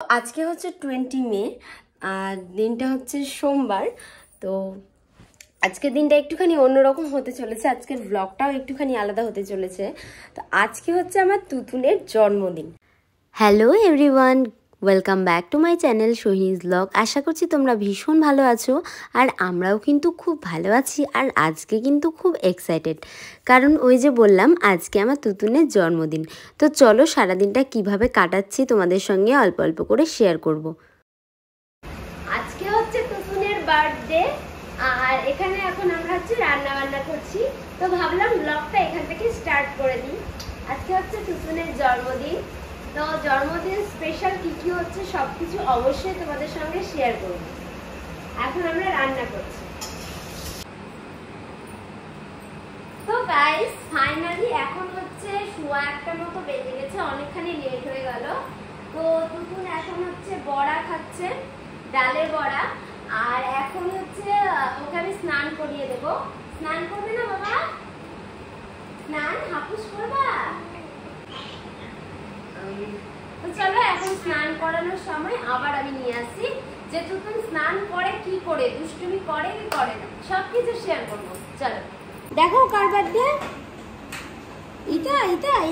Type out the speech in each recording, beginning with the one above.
আজকে হচ্ছে 20 মে আর দিনটা হচ্ছে সোমবার। তো আজকের দিনটা একটুখানি অন্যরকম হতে চলেছে, আজকের ব্লগটাও একটুখানি আলাদা হতে চলেছে। তো আজকে হচ্ছে আমার তুতুনের জন্মদিন। Hello everyone, welcome back to my channel Sohini's blog. আশা করছি তোমরা ভীষণ ভালো আছো আর আমরাও কিন্তু খুব ভালো আছি। আর আজকে কিন্তু খুব এক্সাইটেড, কারণ ওই যে বললাম আজকে আমার তুতুনের জন্মদিন। তো চলো সারাদিনটা কিভাবে কাটাচ্ছি তোমাদের সঙ্গে অল্প অল্প করে শেয়ার করব। আজকে হচ্ছে তুতুনের বার্থডে আর এখানে এখন আমরা হচ্ছে রান্না বান্না করছি। তো ভাবলাম ব্লগটা এখান থেকে স্টার্ট করে দিই। আজকে হচ্ছে তুতুনের জন্মদিন, তো জন্মদিন স্পেশাল কি কি হচ্ছে সবকিছু অবশ্যই তোমাদের সঙ্গে শেয়ার করব। এখন আমরা রান্না করছি। তো গাইস ফাইনালি এখন হচ্ছে 1:15 মতো বেজে গেছে, অনেকখানি লেট হয়ে গেল। তো তুতুন এখন হচ্ছে বড়া খাচ্ছে, ডালের বড়া। আর এখন হচ্ছে ওকে আমি স্নান করিয়ে দেব। স্নান করবে না বাবা? স্নান হাপুস করবা? তো চলো এখন স্নান করানোর সময় আবার আমি নিয়ে আসি যে তুতুন স্নান করে কি করে, দুষ্টুমি করে কি করে না, সবকিছু শেয়ার করবো। চলো দেখো কার বার্থডে।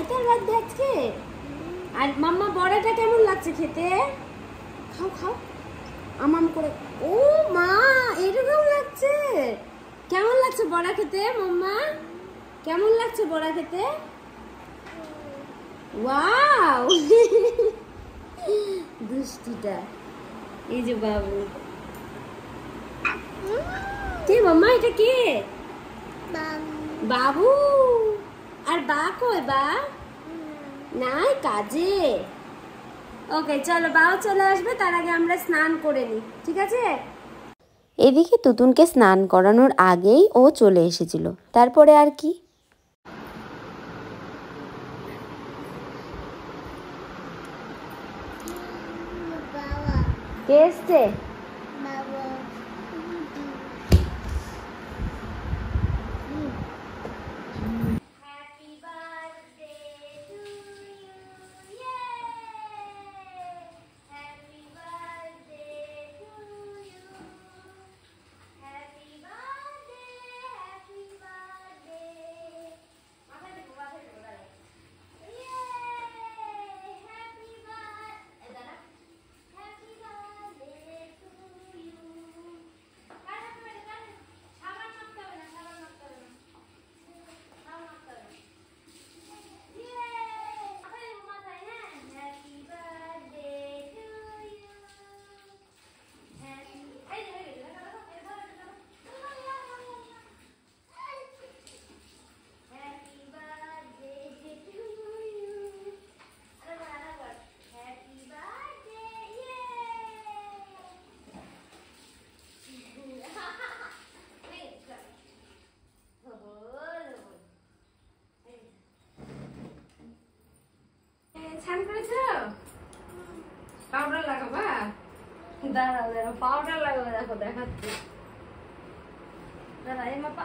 এটার বার্থডে আজকে। আর মাম্মা বড়াটা কেমন লাগছে খেতে? খাও খাও আমাম করে। ও মা এরকম লাগছে। কেমন লাগছে বড়া খেতে মাম্মা? কেমন লাগছে বড়া খেতে? ওয়াও দুষ্টিটা। এই যে বাবু। কে মাম্মা? এটা কে? বাবু। আর বা কই? বা নাই কাজে। ওকে চলো, বাও চলে আসবে, তার আগে আমরা স্নান করে নিই, ঠিক আছে? এদিকে তুতুনকে স্নান করানোর আগেই ও চলে এসেছিল। তারপরে আর কি, কে এসছে? পাউডার লাগাবা? দাঁড়াও দাঁড়াও, পাউডার লাগাবো, দেখো দেখাচ্ছি। দাঁড়া এই মাপা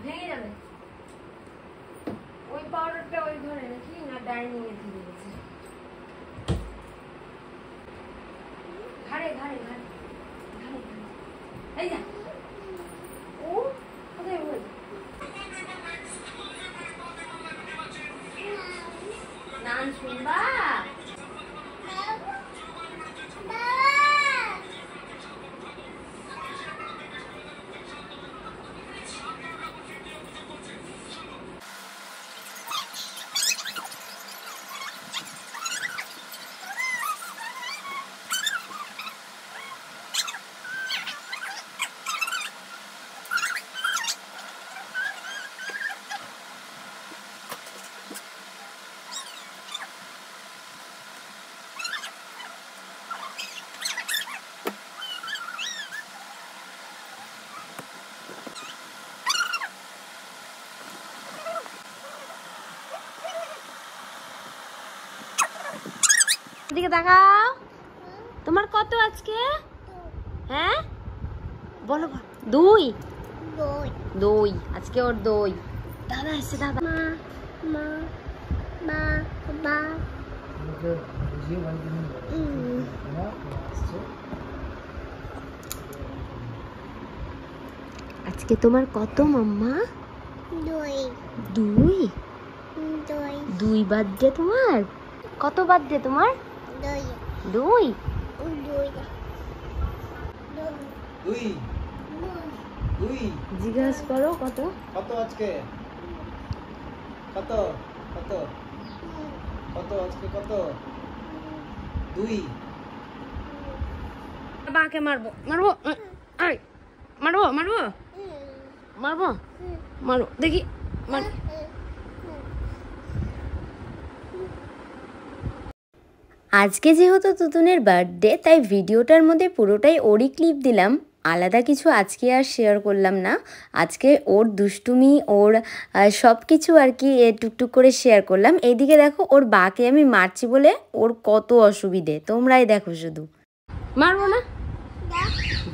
ভেঙে যাবে। ওই পাউডারটা ওই ঘরে রেখি না ডাইনিং এ দিয়ে গেছে। ঘাড়ে ঘাড়ে ঘাড়ে ঘাড়ে ঘাড়ে। এই যা। ও কোথায় ওই? নাম শুনবা? দিকে তাকাও। তোমার কত আজকে? হ্যাঁ বলো। 2 2 আজকে ওর 2। দাদা এসে, দাদা। মা মা মা আজকে তোমার কত মাম্মা? দুই। দুই বার্থডে তোমার? কত বার্থডে তোমার? দুই। জিজ্ঞাসা করো কত কত আজকে, কত কত কত আজকে কত? দুই। বাকে মারবো মারবো আই মারবো মারবো মারবো মারো দেখি মার। আজকে যেহেতু তুতুনের বার্থডে তাই ভিডিওটার মধ্যে পুরোটাই ওরই ক্লিপ দিলাম, আলাদা কিছু আজকে আর শেয়ার করলাম না। আজকে ওর দুষ্টুমি ওর সব কিছু আর কি টুকটুক করে শেয়ার করলাম। এইদিকে দেখো ওর বাকে আমি মারছি বলে ওর কত অসুবিধে, তোমরাই দেখো শুধু। মারবো না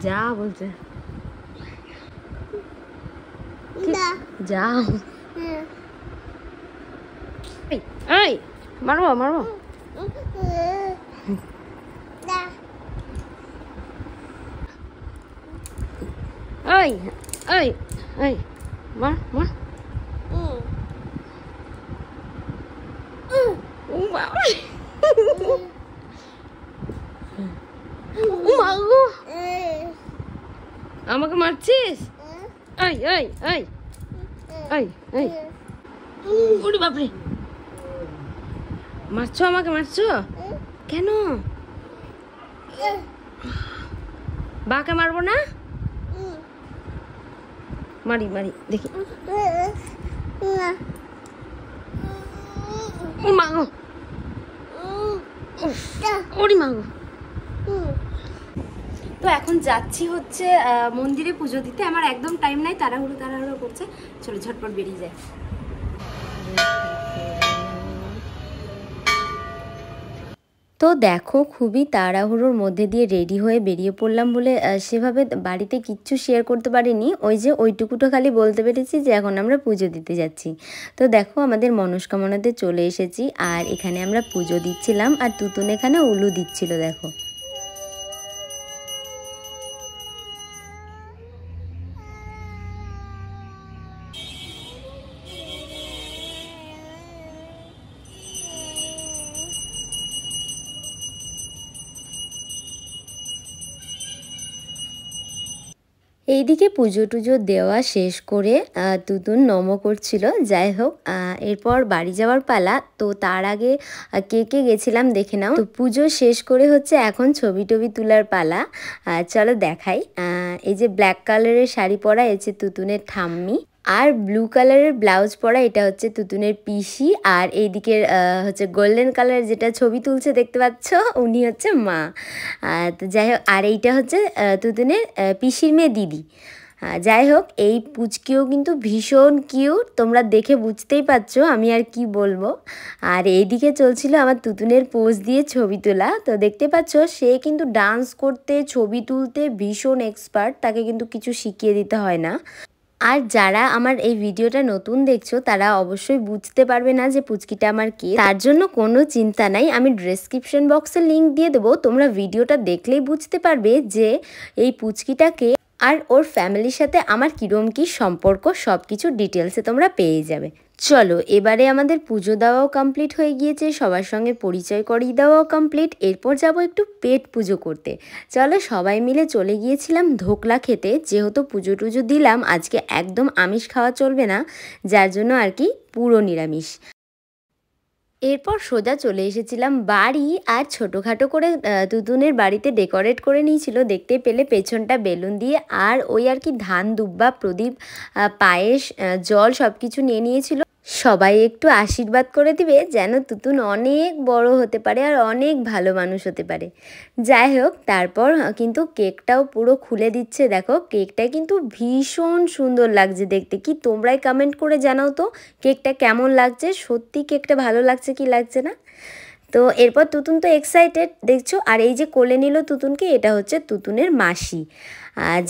যা বলছে যাও। এই মারবো মারবো এই এই এই মার মার। আমাকে মারছিস? এই এই এই এই এই ওরে বাপরে, মারছো আমাকে মারছো কেন? বাকে মারবো না? মারি মারি দেখি। মাগো ওরে মাগো। তো এখন যাচ্ছি হচ্ছে মন্দিরে পুজো দিতে। আমার একদম টাইম নাই, তাড়াহুড়ো তাড়াহুড়ো করছে, চলো ঝটপট বেরিয়ে যায়। তো দেখো খুবই তাড়াহুড়োর মধ্যে দিয়ে রেডি হয়ে বেরিয়ে পড়লাম বলে সেভাবে বাড়িতে কিচ্ছু শেয়ার করতে পারিনি। ওই যে ওইটুকুটা খালি বলতে পেরেছি যে এখন আমরা পুজো দিতে যাচ্ছি। তো দেখো আমাদের মনস্কামনাতে চলে এসেছি আর এখানে আমরা পুজো দিচ্ছিলাম আর তুতুন এখানে উলু দিচ্ছিল দেখো। এইদিকে পুজো টুজো দেওয়া শেষ করে তুতুন নমো করছিল। যাই হোক এরপর বাড়ি যাওয়ার পালা। তো তার আগে কে কে গেছিলাম দেখে নাও। তো পুজো শেষ করে হচ্ছে এখন ছবি টবি তোলার পালা। চলো দেখাই। এই যে ব্ল্যাক কালারের শাড়ি পরা এসে তুতুনের ঠাম্মি, আর ব্লু কালারের ব্লাউজ পরা এটা হচ্ছে তুতুনের পিসি, আর এইদিকের হচ্ছে গোল্ডেন কালার যেটা ছবি তুলছে দেখতে পাচ্ছ উনি হচ্ছে মা। তো যাই হোক, আর এইটা হচ্ছে তুতুনের পিসির মেয়ে দিদি। যাই হোক এই পুচকিও কিন্তু ভীষণ কিউট, তোমরা দেখে বুঝতেই পারছো আমি আর কি বলবো। আর এইদিকে চলছিল আমার তুতুনের পোজ দিয়ে ছবি তোলা। তো দেখতে পাচ্ছ সে কিন্তু ডান্স করতে ছবি তুলতে ভীষণ এক্সপার্ট, তাকে কিন্তু কিছু শিখিয়ে দিতে হয় না। আর যারা আমার এই ভিডিওটা নতুন দেখছো তারা অবশ্যই বুঝতে পারবে না যে পুচকিটা আমার কে, তার জন্য কোনো চিন্তা নাই, আমি ডেসক্রিপশন বক্সে লিংক দিয়ে দেবো, তোমরা ভিডিওটা দেখলেই বুঝতে পারবে যে এই পুচকিটাকে আর ওর ফ্যামিলির সাথে আমার কিরম কি সম্পর্ক সব কিছু ডিটেলসে তোমরা পেয়ে যাবে। চলো এবারে আমাদের পুজো দেওয়াও কমপ্লিট হয়ে গিয়েছে, সবার সঙ্গে পরিচয় করিয়ে দেওয়াও কমপ্লিট। এরপর যাব একটু পেট পুজো করতে। চলো সবাই মিলে চলে গিয়েছিলাম ধোকলা খেতে, যেহেতু পুজো টুজো দিলাম আজকে একদম আমিষ খাওয়া চলবে না, যার জন্য আর কি পুরো নিরামিষ। এরপর সোজা চলে এসেছিলাম বাড়ি, আর ছোটোখাটো করে তুতুনের বাড়িতে ডেকোরেট করে নিয়েছিল, দেখতে পেলে পেছনটা বেলুন দিয়ে, আর ওই আর কি ধান দুব্বা প্রদীপ পায়েস জল সব কিছু নিয়ে নিয়েছিল। সবাই একটু আশীর্বাদ করে দিবে যেন তুতুন অনেক বড় হতে পারে আর অনেক ভালো মানুষ হতে পারে। যাই হোক তারপর কিন্তু কেকটাও পুরো খুলে দিচ্ছে, দেখো কেকটা কিন্তু ভীষণ সুন্দর লাগছে দেখতে। কি তোমরাই কমেন্ট করে জানাও তো কেকটা কেমন লাগছে, সত্যি কেকটা ভালো লাগছে কি লাগছে না। তো তো এরপর তুতুন তো এক্সাইটেড দেখছো, আর এই যে কোলে নিল তুতুনকে, এটা হচ্ছে তুতুনের মাসি।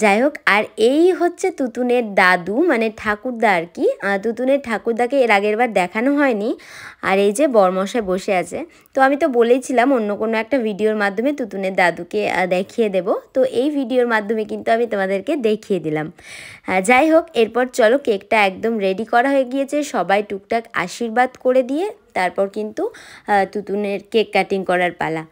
যাই হোক, আর এই হচ্ছে তুতুনের দাদু মানে ঠাকুরদা আর কি। তুতুনের ঠাকুরদাকে এর আগের বার দেখানো হয়নি, আর এই যে বরমশাই বসে আছে। তো আমি তো বলেইছিলাম অন্য কোনো একটা ভিডিওর মাধ্যমে তুতুনের দাদুকে দেখিয়ে দেব, তো এই ভিডিওর মাধ্যমে কিন্তু আমি তোমাদেরকে দেখিয়ে দিলাম। যাই হোক, এরপর চলো কেকটা একদম রেডি করা হয়ে গিয়েছে, সবাই টুকটাক আশীর্বাদ করে দিয়ে তারপর কিন্তু তুতুনের কেক কাটিং করার পালা।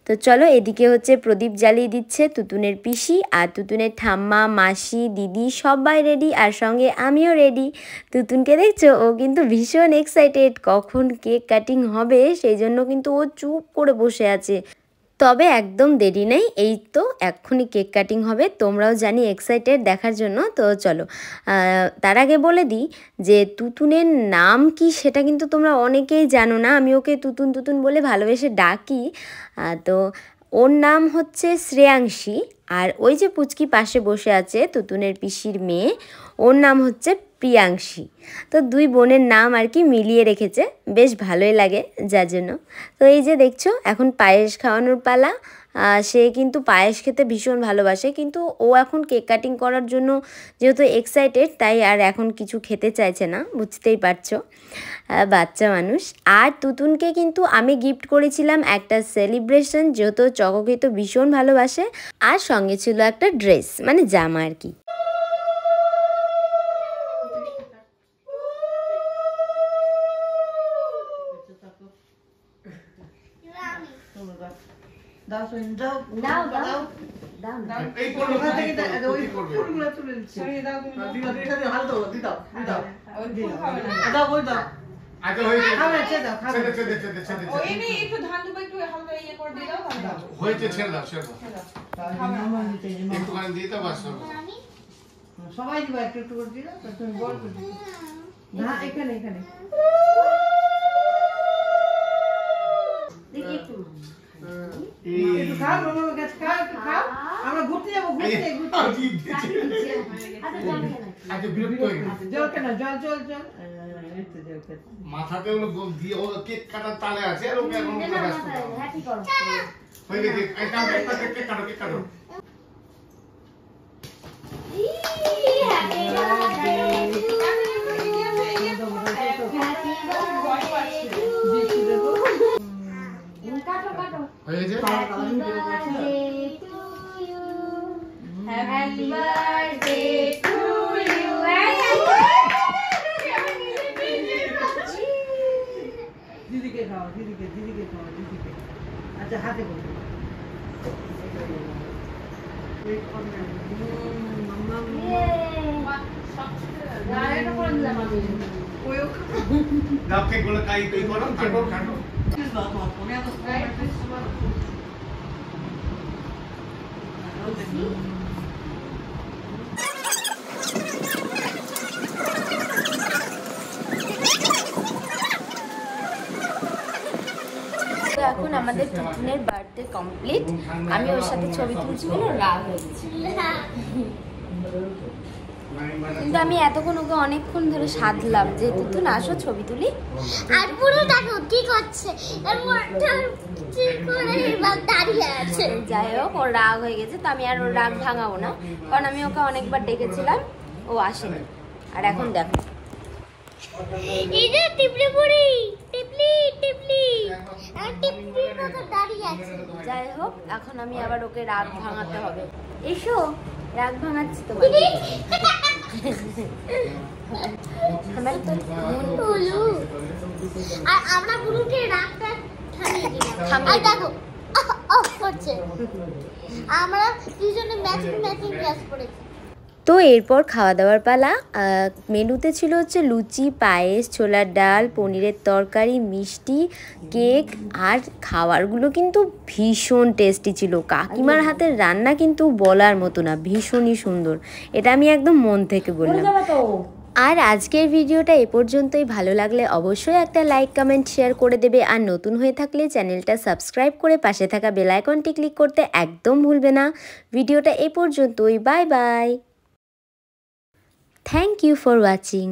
তো চলো, এদিকে হচ্ছে প্রদীপ জ্বালিয়ে দিচ্ছে তুতুনের পিসি, আর তুতুনের ঠাম্মা, মাসি, দিদি সবাই রেডি, আর সঙ্গে আমিও রেডি। তুতুনকে দেখছো, ও কিন্তু ভীষণ এক্সাইটেড কখন কেক কাটিং হবে, সেই জন্য কিন্তু ও চুপ করে বসে আছে। তবে একদম দেরি নেই, এই তো এক্ষুনি কেক কাটিং হবে, তোমরাও জানি এক্সাইটেড দেখার জন্য। তো চলো, তার আগে বলে দিই যে তুতুনের নাম কি সেটা কিন্তু তোমরা অনেকেই জানো না, আমি ওকে তুতুন তুতুন বলে ভালোবেসে ডাকি। তো ওর নাম হচ্ছে শ্রেয়াংশী, আর ওই যে পুচকি পাশে বসে আছে তুতুনের পিসির মেয়ে, ওর নাম হচ্ছে প্রিয়াংশী। তো দুই বোনের নাম আর কি মিলিয়ে রেখেছে, বেশ ভালোই লাগে যার জন্য। তো এই যে দেখছো এখন পায়েস খাওয়ানোর পালা। সে কিন্তু পায়েস খেতে ভীষণ ভালোবাসে, কিন্তু ও এখন কেক কাটিং করার জন্য যেহেতু এক্সাইটেড, তাই আর এখন কিছু খেতে চাইছে না, বুঝতেই পারছো বাচ্চা মানুষ। আর তুতুনকে কিন্তু আমি গিফট করেছিলাম একটা সেলিব্রেশন, যেহেতু চকো খেতে ভীষণ ভালোবাসে, আর সঙ্গে ছিল একটা ড্রেস মানে জামা আর কি। সবাই দিবা একটু একটু করে দিও, তুমি বল করে দিও না, এখানে এখানে দেখি একটু একটু খাও, মামার কাছে খাও, একটু খাও, আমরা ঘুরতে যাবো, ঘুরতে ঘুরতে। আচ্ছা বিরক্ত হয়ে গেছে, জল কেন, জল জল জল মাথাতে ওগুলো দিয়ে ও কেক কাটার তালে আছে, আর ওকে এখন ব্যস্ত হ্যাপি করো হয়ে গেছে। কেক কাটো, কেক কাটো, কেক কাটো। দিদিকে খাও, দিদিকে দিদিকে খাও, দিদিকে। আচ্ছা হাতে করো। এখন আমাদের তুতুনের বার্থডে কমপ্লিট, আমি ওর সাথে ছবি তুলছি বলে রাগ হয়েছে, কিন্তু আমি এতক্ষণ ওকে অনেকক্ষণ ধরে সাধলাম যে তুতুন আসো ছবি তুলি। আর পুরো দেখো কি করছে, দাঁড়িয়ে আছে। যাই হোক, ওর রাগ হয়ে গেছে, তো আমি আর ওর রাগ ভাঙাবো না, কারণ আমি ওকে অনেকবার ডেকেছিলাম, ও আসেনি। আর এখন দেখো এই যে টিপলি বুড়ি, টিপলি টিপলি আর টিপলির মতো দাঁড়িয়ে আছে। যাই হোক, এখন আমি আবার ওকে রাগ ভাঙাতে হবে। এসো, রাগ ভাঙাচ্ছি তো। আর আমরা গুরুকে রাগটা থামিয়ে দিলাম। আর দেখো অফ করছে, আমরা দুজনে ম্যাচিং ম্যাচিং ড্রেস পরেছি। তো এরপর খাওয়া দাওয়ার পালা। মেনুতে ছিল হচ্ছে লুচি, পায়েস, ছোলার ডাল, পনিরের তরকারি, মিষ্টি, কেক, আর খাবারগুলো কিন্তু ভীষণ টেস্টি ছিল। কাকিমার হাতের রান্না কিন্তু বলার মতো না, ভীষণই সুন্দর, এটা আমি একদম মন থেকে বললাম। আর আজকের ভিডিওটা এ পর্যন্তই। ভালো লাগলে অবশ্যই একটা লাইক, কমেন্ট, শেয়ার করে দেবে, আর নতুন হয়ে থাকলে চ্যানেলটা সাবস্ক্রাইব করে পাশে থাকা বেল আইকনটি ক্লিক করতে একদম ভুলবে না। ভিডিওটা এ পর্যন্তই, bye bye. Thank you for watching.